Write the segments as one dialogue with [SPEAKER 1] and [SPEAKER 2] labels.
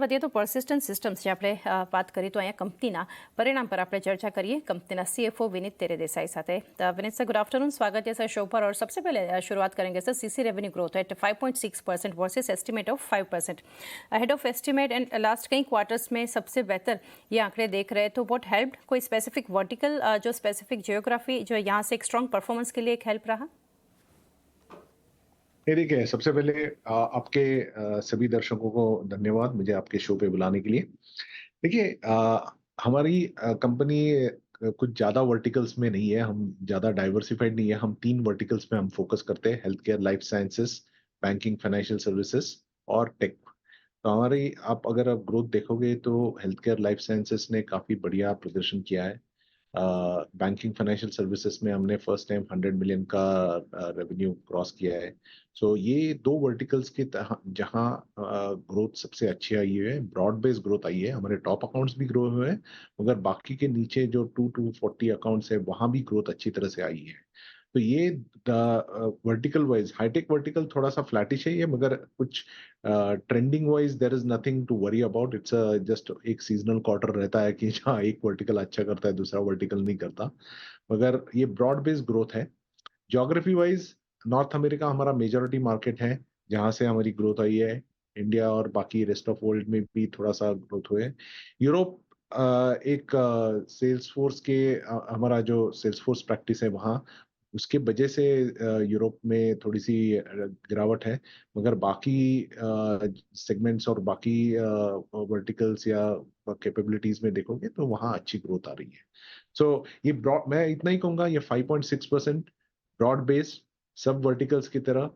[SPEAKER 1] વધીએ તો persistent systems જે આપણે વાત કરી તો અહીંયા કંપનીના પરિણામ પર આપણે ચર્ચા કરીએ कंपनी CFO विनीत तेरेदेसाई साथ। विनीत सर, गुड आफ्टरनून, स्वागत है सर शो पर। और सबसे पहले शुरुआत करेंगे sir CC revenue growth at 5.6% versus estimate of 5%, ahead of estimate and last कई क्वार्टर्स में सबसे बेहतर ये आंकड़े देख रहे हैं। तो व्हाट हेल्प्ड, कोई स्पेसिफिक वर्टिकल जो स्पेसिफिक जियोग्राफी जो यहाँ से एक स्ट्रॉन्ग परफॉर्मेंस के लिए एक हेल्प रहा?
[SPEAKER 2] देखिए, सबसे पहले आपके सभी दर्शकों को धन्यवाद मुझे आपके शो पे बुलाने के लिए। देखिए, हमारी कंपनी कुछ ज़्यादा वर्टिकल्स में नहीं है, हम ज़्यादा डाइवर्सिफाइड नहीं है। हम 3 वर्टिकल्स में हम फोकस करते हैं: health care, life sciences, banking, financial services और टेक। तो हमारी अगर आप ग्रोथ देखोगे तो हेल्थ केयर, लाइफ साइंसेस ने काफ़ी बढ़िया प्रदर्शन किया है। बैंकिंग फाइनेंशियल सर्विसेज में हमने फर्स्ट टाइम 100 मिलियन का रेवेन्यू क्रॉस किया है। सो ये 2 वर्टिकल्स के जहां ग्रोथ सबसे अच्छी आई है, ब्रॉड बेस्ड ग्रोथ आई है। हमारे टॉप अकाउंट्स भी ग्रो हुए हैं, मगर बाकी के नीचे जो 2 to 40 अकाउंट्स है वहां भी ग्रोथ अच्छी तरह से आई है। तो ये वर्टिकल वाइज, हाईटेक वर्टिकल थोड़ा सा फ्लैटिश है ये, मगर कुछ trending wise there is nothing to worry about. It's just एक सीजनल क्वार्टर रहता है कि जहाँ एक वर्टिकल अच्छा करता है दूसरा वर्टिकल नहीं करता, मगर ये ब्रॉड बेस्ड ग्रोथ है। ज्योग्राफी वाइज नॉर्थ अमेरिका हमारा मेजॉरिटी मार्केट है जहां से हमारी ग्रोथ आई है। इंडिया और बाकी रेस्ट ऑफ वर्ल्ड में भी थोड़ा सा ग्रोथ हुए। यूरोप एक सेल्स फोर्स के हमारा जो सेल्स फोर्स प्रैक्टिस है वहाँ, उसके वजह से यूरोप में थोड़ी सी गिरावट है, मगर बाकी सेगमेंट्स और बाकी वर्टिकल्स या कैपेबिलिटीज में देखोगे तो वहाँ अच्छी ग्रोथ आ रही है। सो ये ब्रॉड, मैं इतना ही कहूंगा, ये 5.6% ब्रॉड बेस्ड सब वर्टिकल्स की तरह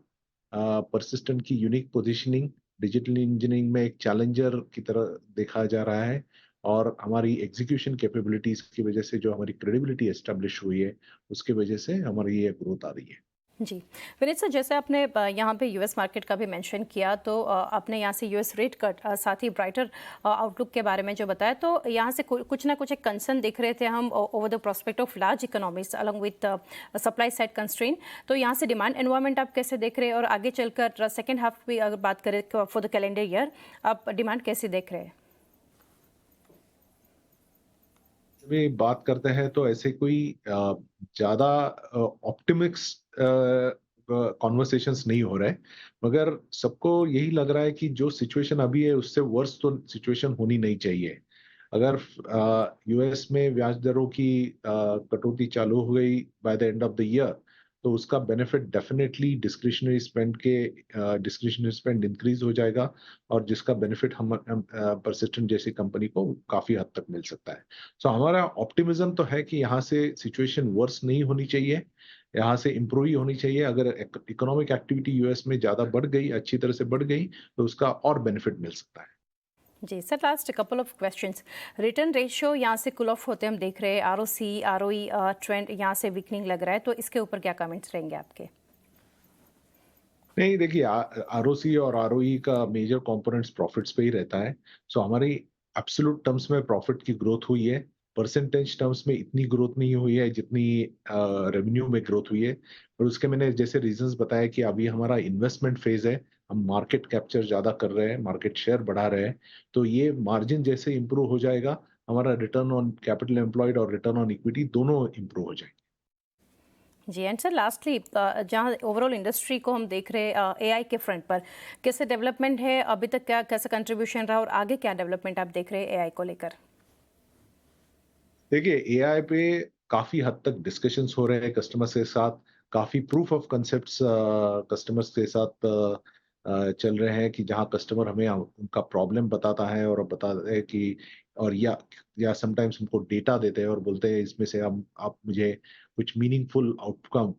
[SPEAKER 2] परसिस्टेंट की यूनिक पोजीशनिंग डिजिटल इंजीनियरिंग में एक चैलेंजर की तरह देखा जा रहा है, और हमारी एग्जीक्यूशन कैपेबिलिटीज की वजह से जो हमारी क्रेडिबिलिटी एस्टेब्लिश हुई है उसके वजह से हमारी ये ग्रोथ आ रही है।
[SPEAKER 1] जी विनीत सर, जैसे आपने यहाँ पे यूएस मार्केट का भी मेंशन किया, तो आपने यहाँ से यूएस रेट कट साथ ही ब्राइटर आउटलुक के बारे में जो बताया, तो यहाँ से कुछ ना कुछ एक कंसर्न दिख रहे थे हम over the prospect of large economies along with supply side constraint. तो यहाँ से डिमांड एनवायरनमेंट आप कैसे देख रहे हैं, और आगे चलकर सेकेंड हाफ भी अगर बात करें फॉर द कैलेंडर ईयर, आप डिमांड कैसे देख रहे हैं?
[SPEAKER 2] भी बात करते हैं तो ऐसे कोई ज्यादा ऑप्टिमिक्स कॉन्वर्सेशंस नहीं हो रहे, मगर सबको यही लग रहा है कि जो सिचुएशन अभी है उससे वर्स तो सिचुएशन होनी नहीं चाहिए। अगर यूएस में ब्याज दरों की कटौती चालू हो गई by the end of the year, तो उसका benefit definitely discretionary spend increase हो जाएगा, और जिसका बेनिफिट हम परसिस्टेंट जैसी कंपनी को काफी हद तक मिल सकता है। सो हमारा ऑप्टिमिज्म तो है कि यहाँ से सिचुएशन वर्स नहीं होनी चाहिए, यहाँ से इम्प्रूव ही होनी चाहिए। अगर इकोनॉमिक एक्टिविटी यूएस में ज्यादा बढ़ गई, अच्छी तरह से बढ़ गई, तो उसका और बेनिफिट मिल सकता है।
[SPEAKER 1] जी sir, last couple of questions. Return ratio यहाँ से कूल ऑफ होते हम देख रहे हैं, आरओसी आरओई ट्रेंड यहाँ से वीकनिंग लग रहा है, तो इसके ऊपर क्या कमेंट्स रहेंगे आपके?
[SPEAKER 2] नहीं, देखिए, आरओसी और आरओई का मेजर कंपोनेंट्स प्रॉफिट्स पे ही रहता है। सो हमारी एब्सोल्यूट टर्म्स में प्रॉफिट की ग्रोथ हुई है, परसेंटेज टर्म्स में इतनी ग्रोथ नहीं हुई है जितनी रेवेन्यू में ग्रोथ हुई है। और उसके मैंने जैसे रीजंस बताया कि अभी हमारा इन्वेस्टमेंट फेज है, हम मार्केट कैप्चर ज्यादा कर रहे हैं, मार्केट शेयर बढ़ा रहे हैं, तो ये मार्जिन जैसे इंप्रूव हो जाएगा, हमारा रिटर्न ऑन कैपिटल एम्प्लॉयड और रिटर्न ऑन इक्विटी दोनों इंप्रूव हो जाएंगे।
[SPEAKER 1] जी एंड सर, लास्टली जहाँ ओवरऑल इंडस्ट्री को हम देख रहे हैं एआई के फ्रंट पर कैसे डेवलपमेंट है अभी तक, क्या कैसा कंट्रीब्यूशन रहा, और आगे क्या डेवलपमेंट आप देख रहे हैं एआई को लेकर?
[SPEAKER 2] देखिए, एआई पे काफी हद तक डिस्कशंस हो रहे हैं कस्टमर्स के साथ, काफी प्रूफ ऑफ कंसेप्ट्स कस्टमर्स के साथ चल रहे हैं, कि जहां कस्टमर हमें उनका प्रॉब्लम बताता है और बताता है कि, और या समटाइम्स हमको डेटा देते हैं और बोलते हैं इसमें से हम आप मुझे कुछ मीनिंगफुल आउटकम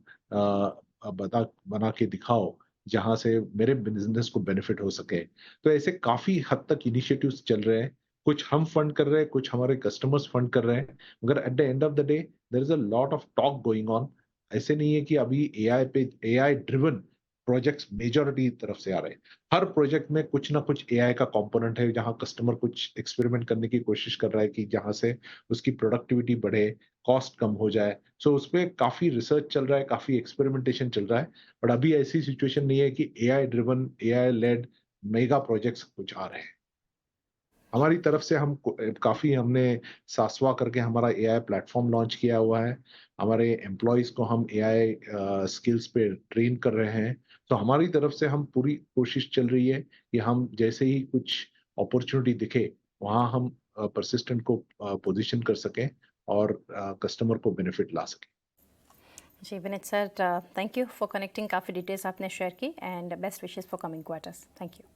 [SPEAKER 2] बना के दिखाओ जहां से मेरे बिजनेस को बेनिफिट हो सके। तो ऐसे काफी हद तक इनिशिएटिव्स चल रहे हैं, कुछ हम फंड कर रहे हैं, कुछ हमारे कस्टमर्स फंड कर रहे हैं, मगर at the end of the day there is a lot of talk going on. ऐसे नहीं है कि अभी एआई ड्रिवन प्रोजेक्ट्स मेजॉरिटी तरफ से आ रहे हैं। हर प्रोजेक्ट में कुछ ना कुछ एआई का कंपोनेंट है, जहां कस्टमर कुछ एक्सपेरिमेंट करने की कोशिश कर रहा है कि जहां से उसकी प्रोडक्टिविटी बढ़े, कॉस्ट कम हो जाए। सो उस पर काफी रिसर्च चल रहा है, काफी एक्सपेरिमेंटेशन चल रहा है, बट अभी ऐसी सिचुएशन नहीं है कि AI driven, AI led mega projects कुछ आ रहे हैं। हमारी तरफ से काफ़ी हमने सासवा करके हमारा एआई प्लेटफ़ॉर्म लॉन्च किया हुआ है। हमारे एम्प्लॉइज़ को हम एआई स्किल्स पे ट्रेन कर रहे हैं। तो हमारी तरफ से हम पूरी कोशिश चल रही है कि हम जैसे ही कुछ अपॉर्च्युनिटी दिखे, वहाँ हम परसिस्टेंट को पोज़ीशन कर सकें और कस्टमर को बेनिफिट ला सकें।
[SPEAKER 1] जी Vineet sir, thank you for connecting, काफ़ी डिटेल्स आपने शेयर की and best wishes for coming quarters. Thank you.